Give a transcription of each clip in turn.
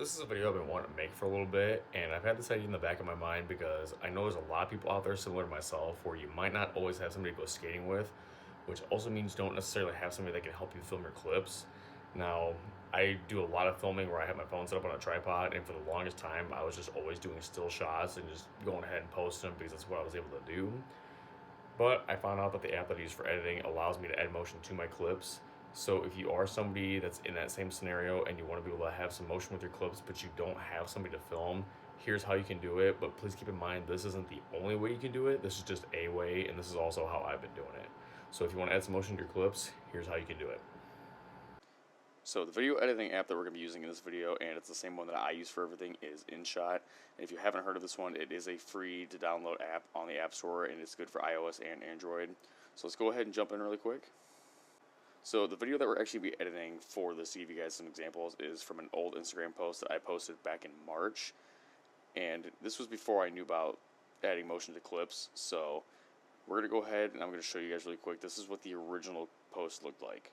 This is a video I've been wanting to make for a little bit, and I've had this idea in the back of my mind because I know there's a lot of people out there similar to myself where you might not always have somebody to go skating with, which also means you don't necessarily have somebody that can help you film your clips. Now, I do a lot of filming where I have my phone set up on a tripod, and for the longest time, I was just always doing still shots and just going ahead and posting them because that's what I was able to do. But I found out that the app that I use for editing allows me to add motion to my clips. So if you are somebody that's in that same scenario and you want to be able to have some motion with your clips, but you don't have somebody to film, here's how you can do it. But please keep in mind, this isn't the only way you can do it. This is just a way, and this is also how I've been doing it. So if you want to add some motion to your clips, here's how you can do it. So the video editing app that we're going to be using in this video, and it's the same one that I use for everything, is InShot. And if you haven't heard of this one, it is a free to download app on the App Store, and it's good for iOS and Android. So let's go ahead and jump in really quick. So the video that we're actually be editing for this, to give you guys some examples, is from an old Instagram post that I posted back in March. And this was before I knew about adding motion to clips. So we're going to go ahead and I'm going to show you guys really quick. This is what the original post looked like.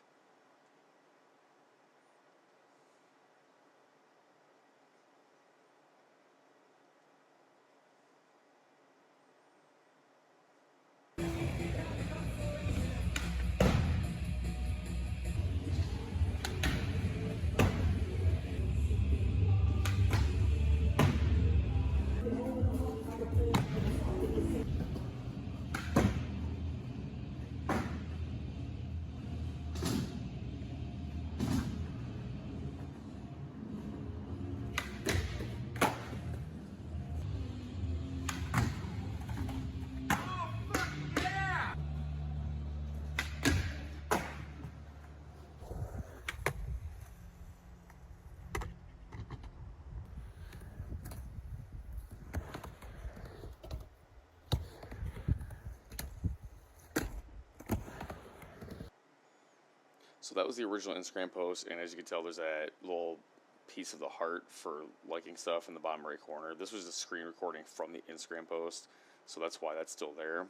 So that was the original Instagram post, and as you can tell, there's that little piece of the heart for liking stuff in the bottom right corner. This was a screen recording from the Instagram post, so that's why that's still there.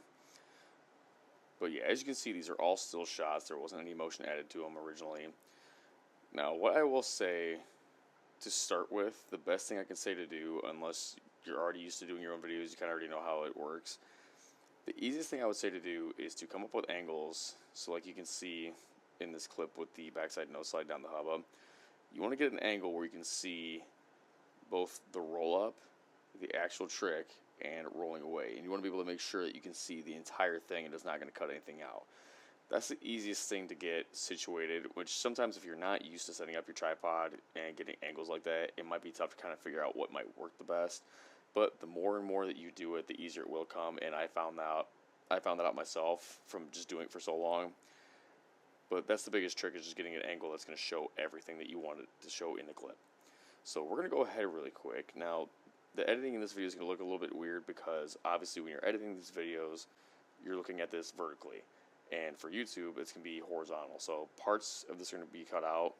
But yeah, as you can see, these are all still shots. There wasn't any motion added to them originally. Now, what I will say to start with, the best thing I can say to do, unless you're already used to doing your own videos, you kind of already know how it works. The easiest thing I would say to do is to come up with angles. So like you can see in this clip with the backside nose slide down the hubba, you want to get an angle where you can see both the roll up, the actual trick, and rolling away. And you want to be able to make sure that you can see the entire thing and it's not going to cut anything out. That's the easiest thing to get situated, which sometimes if you're not used to setting up your tripod and getting angles like that, it might be tough to kind of figure out what might work the best. But the more and more that you do it, the easier it will come, and I found that out myself from just doing it for so long. But that's the biggest trick, is just getting an angle that's going to show everything that you want it to show in the clip. So we're going to go ahead really quick. Now, the editing in this video is going to look a little bit weird because obviously when you're editing these videos, you're looking at this vertically. And for YouTube, it's going to be horizontal. So parts of this are going to be cut out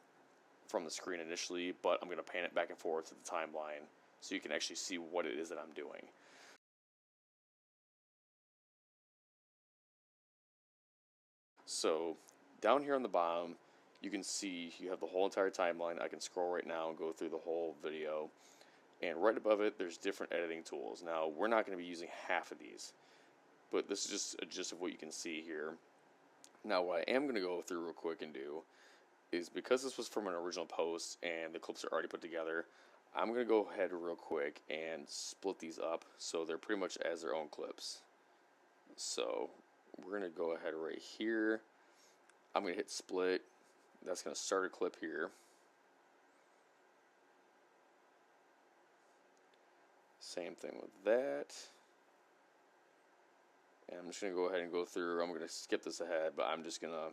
from the screen initially, but I'm going to pan it back and forth to the timeline so you can actually see what it is that I'm doing. So down here on the bottom, you can see you have the whole entire timeline. I can scroll right now and go through the whole video. And right above it, there's different editing tools. Now, we're not going to be using half of these, but this is just a gist of what you can see here. Now, what I am going to go through real quick and do is, because this was from an original post and the clips are already put together, I'm going to go ahead real quick and split these up so they're pretty much as their own clips. So we're going to go ahead right here. I'm going to hit split. That's going to start a clip here. Same thing with that. And I'm just going to go ahead and go through. I'm going to skip this ahead, but I'm just going to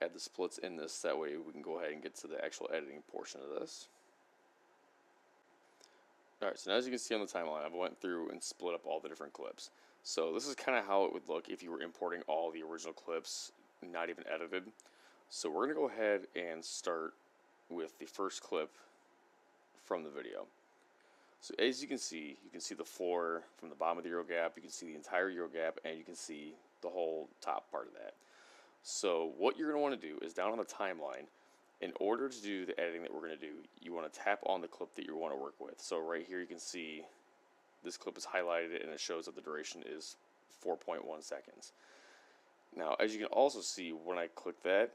add the splits in this. That way we can go ahead and get to the actual editing portion of this. Alright, so now as you can see on the timeline, I've went through and split up all the different clips. So this is kind of how it would look if you were importing all the original clips, not even edited. So we're going to go ahead and start with the first clip from the video. So as you can see the floor from the bottom of the Euro gap, you can see the entire Euro gap, and you can see the whole top part of that. So what you're going to want to do is down on the timeline, In order to do the editing that we're going to do, you want to tap on the clip that you want to work with. So right here you can see this clip is highlighted and it shows that the duration is 4.1 seconds. Now, as you can also see, when I click that,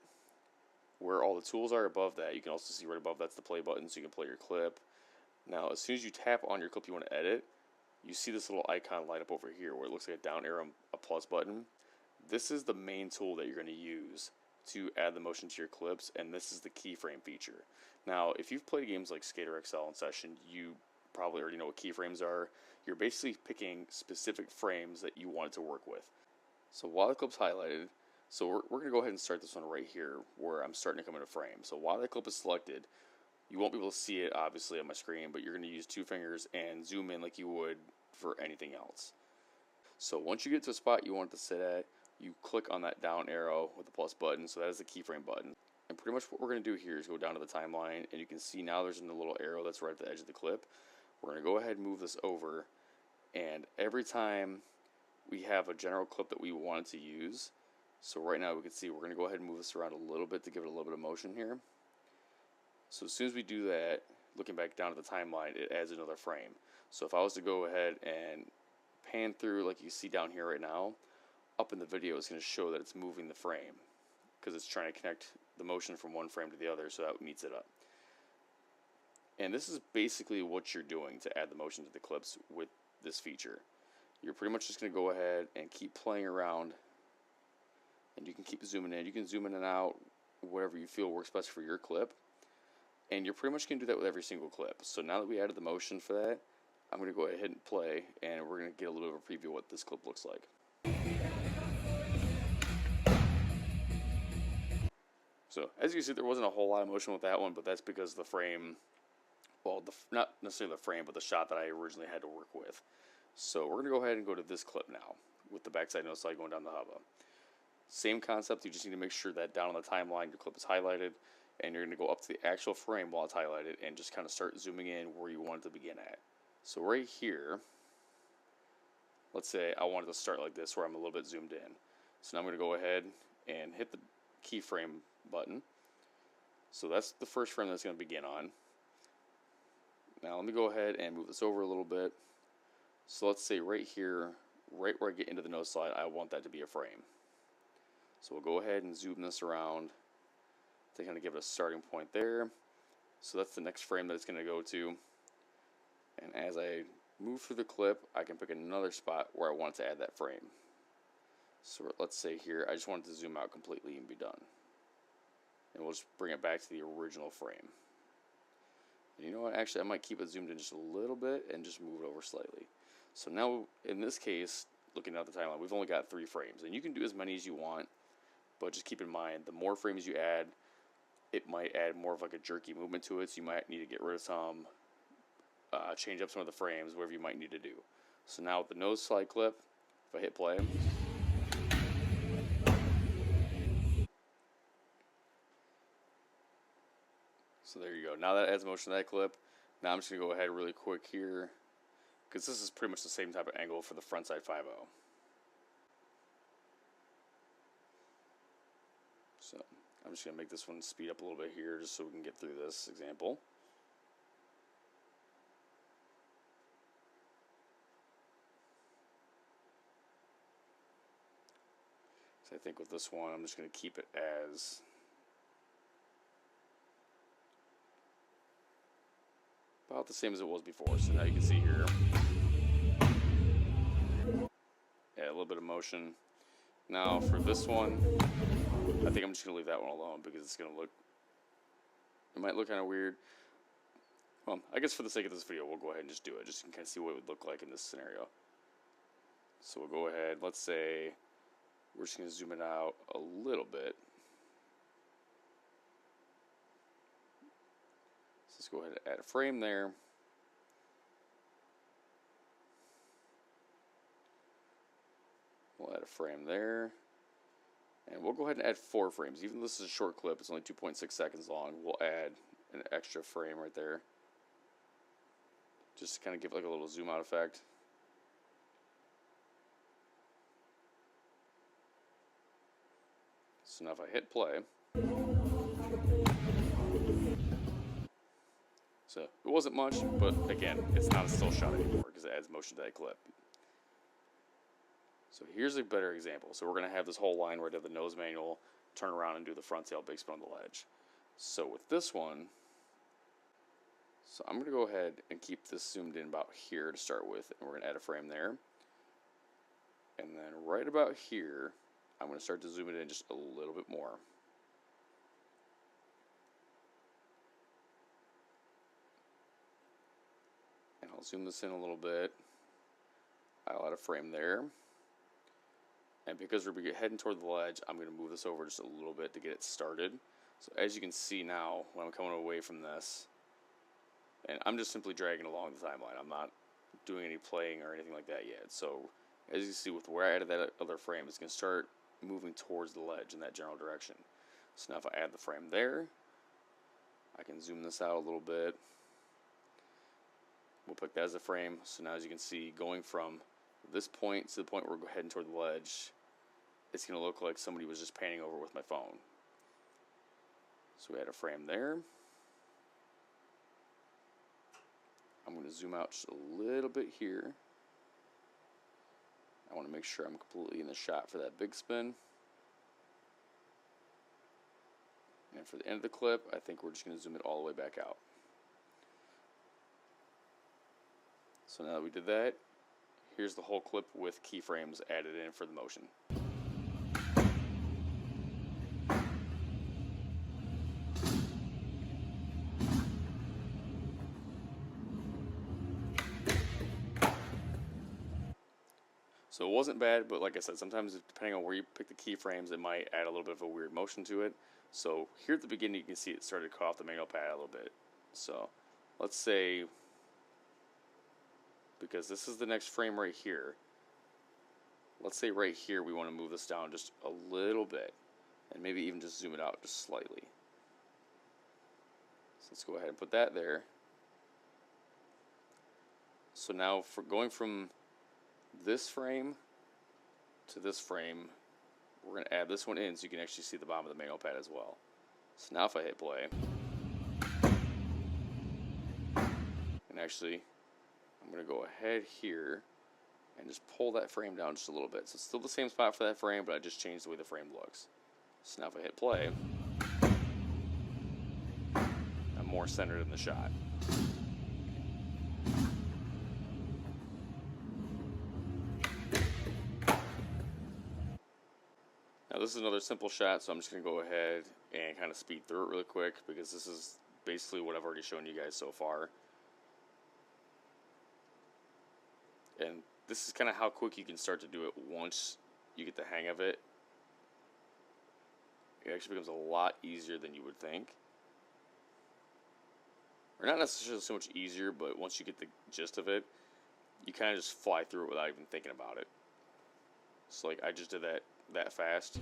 where all the tools are above that, you can also see right above that's the play button, so you can play your clip. Now, as soon as you tap on your clip you want to edit, you see this little icon light up over here where it looks like a down arrow, a plus button. This is the main tool that you're going to use to add the motion to your clips, and this is the keyframe feature. Now, if you've played games like Skater XL in Session, you probably already know what keyframes are. You're basically picking specific frames that you want it to work with. So while the clip's highlighted, so we're going to go ahead and start this one right here where I'm starting to come into frame. So while that clip is selected, you won't be able to see it obviously on my screen, but you're going to use 2 fingers and zoom in like you would for anything else. So once you get to a spot you want it to sit at, you click on that down arrow with the plus button, so that is the keyframe button. And pretty much what we're going to do here is go down to the timeline, and you can see now there's a little arrow that's right at the edge of the clip. We're going to go ahead and move this over, and every time we have a general clip that we wanted to use, so right now we can see we're going to go ahead and move this around a little bit to give it a little bit of motion here. So as soon as we do that, looking back down at the timeline, it adds another frame. So if I was to go ahead and pan through like you see down here right now, up in the video it's going to show that it's moving the frame because it's trying to connect the motion from one frame to the other, so that meets it up. And this is basically what you're doing to add the motion to the clips with this feature. You're pretty much just going to go ahead and keep playing around, and you can keep zooming in. You can zoom in and out, whatever you feel works best for your clip. And you're pretty much going to do that with every single clip. So now that we added the motion for that, I'm going to go ahead and play, and we're going to get a little bit of a preview of what this clip looks like. So as you can see, there wasn't a whole lot of motion with that one, but that's because the frame, well, not necessarily the frame, but the shot that I originally had to work with. So we're going to go ahead and go to this clip now with the backside no slide going down the hubba. Same concept, you just need to make sure that down on the timeline your clip is highlighted, and you're going to go up to the actual frame while it's highlighted and just kind of start zooming in where you want it to begin at. So right here, let's say I wanted to start like this where I'm a little bit zoomed in. So now I'm going to go ahead and hit the keyframe button. So that's the first frame that's going to begin on. Now let me go ahead and move this over a little bit. So let's say right here, right where I get into the nose slide, I want that to be a frame. So we'll go ahead and zoom this around to kind of give it a starting point there. So that's the next frame that it's going to go to. And as I move through the clip, I can pick another spot where I want to add that frame. So let's say here, I just wanted to zoom out completely and be done. And we'll just bring it back to the original frame. And you know what, actually I might keep it zoomed in just a little bit and just move it over slightly. So now, in this case, looking at the timeline, we've only got 3 frames. And you can do as many as you want, but just keep in mind, the more frames you add, it might add more of like a jerky movement to it, so you might need to get rid of some, change up some of the frames, whatever you might need to do. So now with the nose slide clip, if I hit play, so there you go. Now that adds motion to that clip. Now I'm just going to go ahead really quick here, because this is pretty much the same type of angle for the frontside 5.0. So I'm just going to make this one speed up a little bit here just so we can get through this example. So I think with this one, I'm just going to keep it as about the same as it was before. So now you can see here, add a little bit of motion. Now for this one, I think I'm just going to leave that one alone because it's going to look, it might look kind of weird. Well, I guess for the sake of this video, we'll go ahead and just do it, just so you can kind of see what it would look like in this scenario. So we'll go ahead, let's say we're just going to zoom it out a little bit. So let's go ahead and add a frame there. We'll add a frame there. And we'll go ahead and add 4 frames. Even though this is a short clip, it's only 2.6 seconds long, we'll add an extra frame right there. Just to kind of give like a little zoom out effect. So now if I hit play, So it wasn't much, but again, it's not a still shot anymore because it adds motion to that clip. So here's a better example. So we're going to have this whole line where I did the nose manual, turn around and do the front tail big spin on the ledge. So with this one, so I'm going to go ahead and keep this zoomed in about here to start with, and we're going to add a frame there. And then right about here, I'm going to start to zoom it in just a little bit more. And I'll zoom this in a little bit. I'll add a frame there. And because we're heading toward the ledge, I'm going to move this over just a little bit to get it started. So as you can see now, when I'm coming away from this, and I'm just simply dragging along the timeline. I'm not doing any playing or anything like that yet. So as you can see, with where I added that other frame, it's going to start moving towards the ledge in that general direction. So now if I add the frame there, I can zoom this out a little bit. We'll pick that as a frame. So now as you can see, going from this point to the point where we're heading toward the ledge, it's going to look like somebody was just panning over with my phone. So we add a frame there. I'm going to zoom out just a little bit here. I want to make sure I'm completely in the shot for that big spin. And for the end of the clip, I think we're just going to zoom it all the way back out. So now that we did that, here's the whole clip with keyframes added in for the motion. So it wasn't bad, but like I said, sometimes depending on where you pick the keyframes, it might add a little bit of a weird motion to it. So here at the beginning, you can see it started to cut off the manual pad a little bit. So let's say, because this is the next frame right here, let's say right here we want to move this down just a little bit, and maybe even just zoom it out just slightly. So let's go ahead and put that there. So now for going from this frame to this frame, we're going to add this one in so you can actually see the bottom of the manual pad as well. So now if I hit play, and actually I'm going to go ahead here and just pull that frame down just a little bit. So it's still the same spot for that frame, but I just changed the way the frame looks. So now if I hit play, I'm more centered in the shot. Now this is another simple shot, so I'm just going to go ahead and kind of speed through it really quick because this is basically what I've already shown you guys so far. And this is kind of how quick you can start to do it once you get the hang of it. It actually becomes a lot easier than you would think. Or not necessarily so much easier, but once you get the gist of it, you kind of just fly through it without even thinking about it. So like I just did that fast.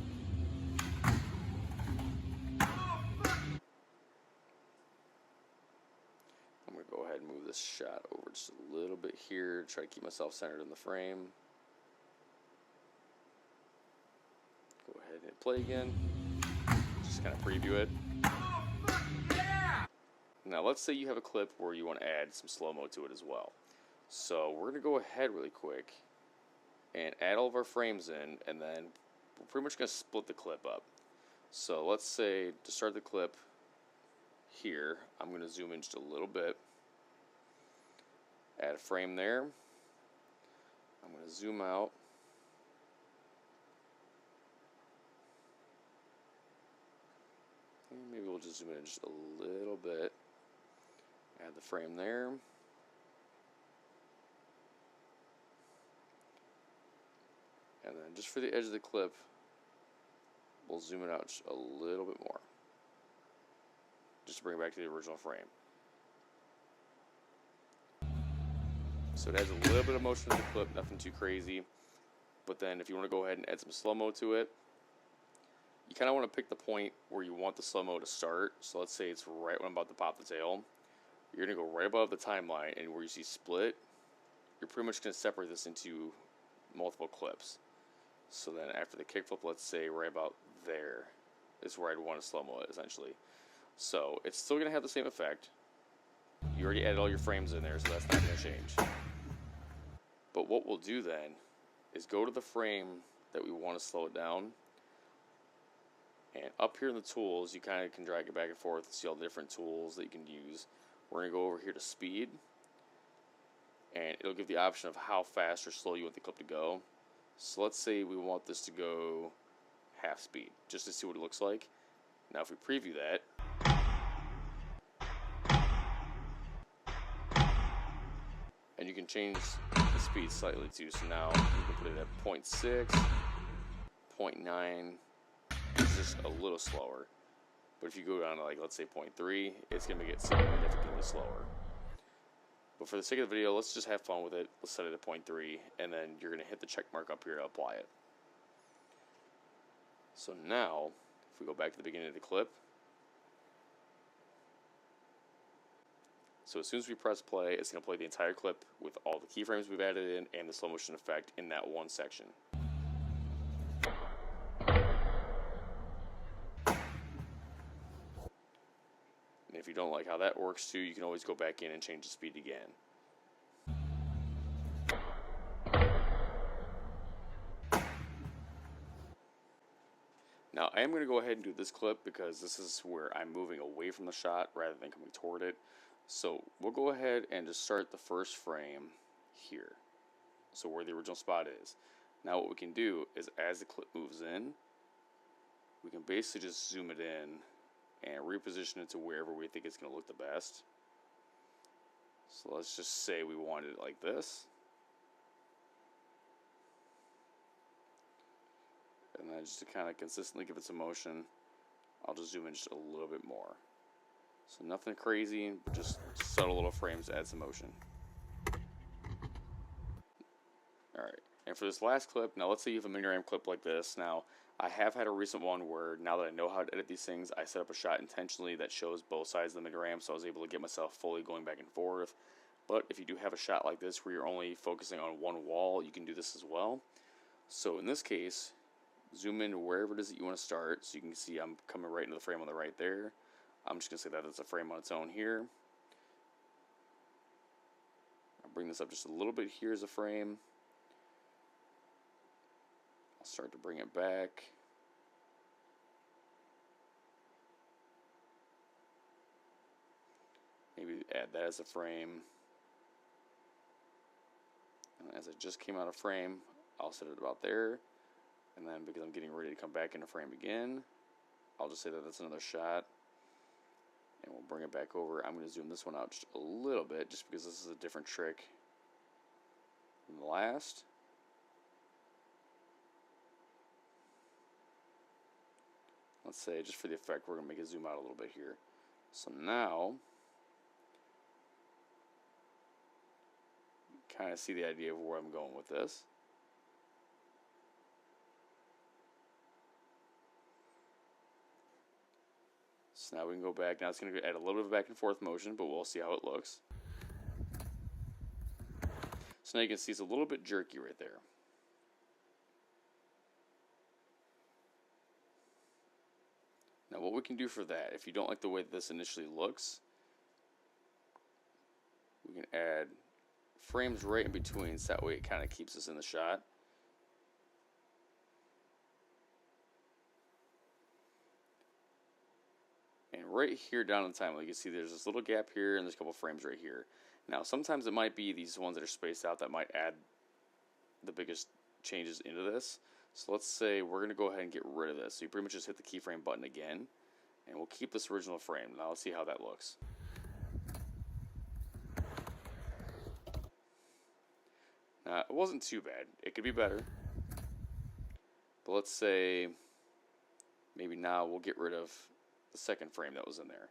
I'm going to go ahead and move this shot over just a little bit here, try to keep myself centered in the frame. Go ahead and hit play again. Just kind of preview it. Now let's say you have a clip where you want to add some slow-mo to it as well. So we're going to go ahead really quick and add all of our frames in, and then we're pretty much going to split the clip up. So let's say to start the clip here, I'm going to zoom in just a little bit, add a frame there, I'm going to zoom out, and maybe we'll just zoom in just a little bit, add the frame there, and then just for the edge of the clip, we'll zoom it out just a little bit more, just to bring it back to the original frame. So it adds a little bit of motion to the clip, nothing too crazy. But then if you want to go ahead and add some slow-mo to it, you kind of want to pick the point where you want the slow-mo to start. So let's say it's right when I'm about to pop the tail. You're going to go right above the timeline, and where you see split, you're pretty much going to separate this into multiple clips. So then after the kickflip, let's say right about there is where I'd want to slow-mo it, essentially. So it's still going to have the same effect. You already added all your frames in there, so that's not going to change. But what we'll do then is go to the frame that we want to slow it down. And up here in the tools, you kind of can drag it back and forth and see all the different tools that you can use. We're going to go over here to speed. And it'll give the option of how fast or slow you want the clip to go. So let's say we want this to go half speed, just to see what it looks like. Now if we preview that, and you can change the speed slightly too. So now you can put it at 0.6, 0.9, it's just a little slower. But if you go down to, like, let's say 0.3, it's going to get significantly slower. But for the sake of the video, let's just have fun with it. Let's set it at 0.3, and then you're going to hit the check mark up here to apply it. So now, if we go back to the beginning of the clip, so as soon as we press play, it's going to play the entire clip with all the keyframes we've added in and the slow motion effect in that one section. And if you don't like how that works too, you can always go back in and change the speed again. Now, I am going to go ahead and do this clip because this is where I'm moving away from the shot rather than coming toward it. So we'll go ahead and just start the first frame here. So where the original spot is. Now what we can do is as the clip moves in, we can basically just zoom it in and reposition it to wherever we think it's going to look the best. So let's just say we wanted it like this. And then just to kind of consistently give it some motion, I'll just zoom in just a little bit more. So nothing crazy, but just subtle little frames to add some motion. Alright, and for this last clip, now let's say you have a mini RAM clip like this. Now, I have had a recent one where now that I know how to edit these things, I set up a shot intentionally that shows both sides of the mini RAM, so I was able to get myself fully going back and forth. But if you do have a shot like this where you're only focusing on one wall, you can do this as well. So in this case, zoom in to wherever it is that you want to start. So you can see I'm coming right into the frame on the right there. I'm just going to say that it's a frame on its own here. I'll bring this up just a little bit here as a frame. I'll start to bring it back. Maybe add that as a frame. And as it just came out of frame, I'll set it about there. And then because I'm getting ready to come back into frame again, I'll just say that that's another shot. And we'll bring it back over. I'm going to zoom this one out just a little bit just because this is a different trick than the last. Let's say just for the effect, we're going to make it zoom out a little bit here. So now, you kind of see the idea of where I'm going with this. So now we can go back. Now it's going to add a little bit of back and forth motion, but we'll see how it looks. So now you can see it's a little bit jerky right there. Now what we can do for that, if you don't like the way this initially looks, we can add frames right in between so that way it kind of keeps us in the shot. And right here down in the timeline, you can see there's this little gap here and there's a couple frames right here. Now sometimes it might be these ones that are spaced out that might add the biggest changes into this. So let's say we're going to go ahead and get rid of this. So you pretty much just hit the keyframe button again, and we'll keep this original frame. Now let's see how that looks. Now it wasn't too bad. It could be better. But let's say maybe now we'll get rid of the second frame that was in there.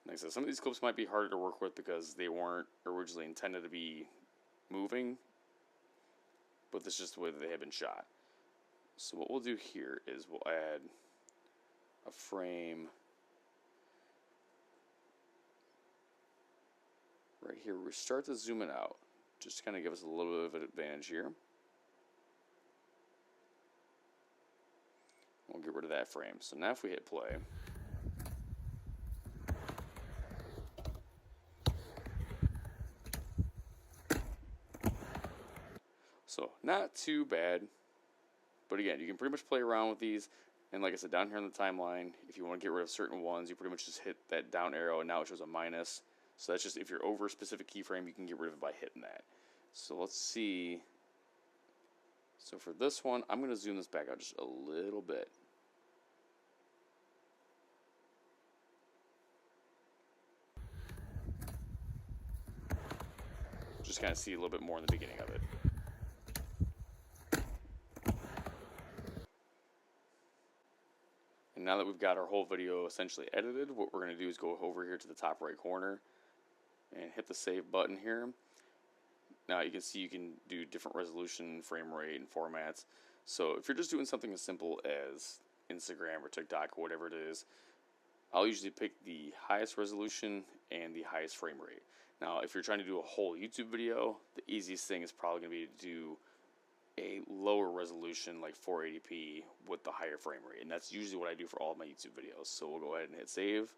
Like I said, some of these clips might be harder to work with because they weren't originally intended to be moving, but this is just the way that they have been shot. So what we'll do here is we'll add a frame right here, we start to zoom it out, just to kind of give us a little bit of an advantage here. We'll get rid of that frame. So now if we hit play, so not too bad, but again, you can pretty much play around with these. And like I said, down here on the timeline, if you want to get rid of certain ones, you pretty much just hit that down arrow, and now it shows a minus. So that's just, if you're over a specific keyframe, you can get rid of it by hitting that. So let's see. So for this one, I'm going to zoom this back out just a little bit. Just kind of see a little bit more in the beginning of it. And now that we've got our whole video essentially edited, what we're going to do is go over here to the top right corner and hit the save button here. Now you can see you can do different resolution, frame rate, and formats. So if you're just doing something as simple as Instagram or TikTok or whatever it is, I'll usually pick the highest resolution and the highest frame rate. Now if you're trying to do a whole YouTube video, the easiest thing is probably going to be to do a lower resolution like 480p with the higher frame rate, and that's usually what I do for all of my YouTube videos. So we'll go ahead and hit save.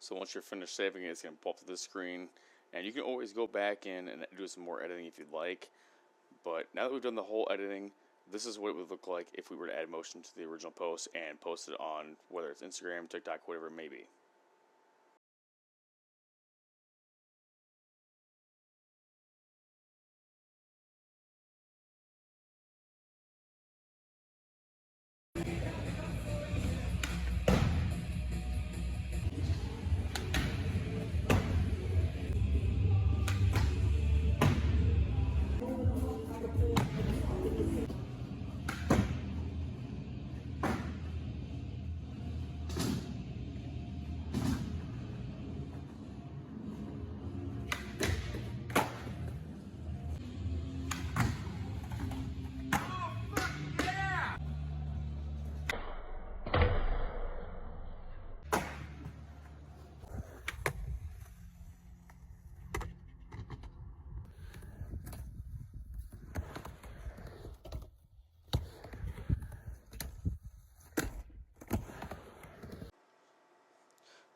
So once you're finished saving it, it's going to pop up to this screen, and you can always go back in and do some more editing if you'd like. But now that we've done the whole editing, this is what it would look like if we were to add motion to the original post and post it on whether it's Instagram, TikTok, whatever it may be.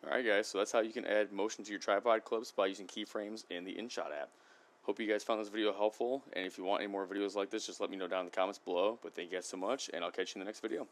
Alright guys, so that's how you can add motion to your tripod clips by using keyframes in the InShot app. Hope you guys found this video helpful, and if you want any more videos like this, just let me know down in the comments below. But thank you guys so much, and I'll catch you in the next video.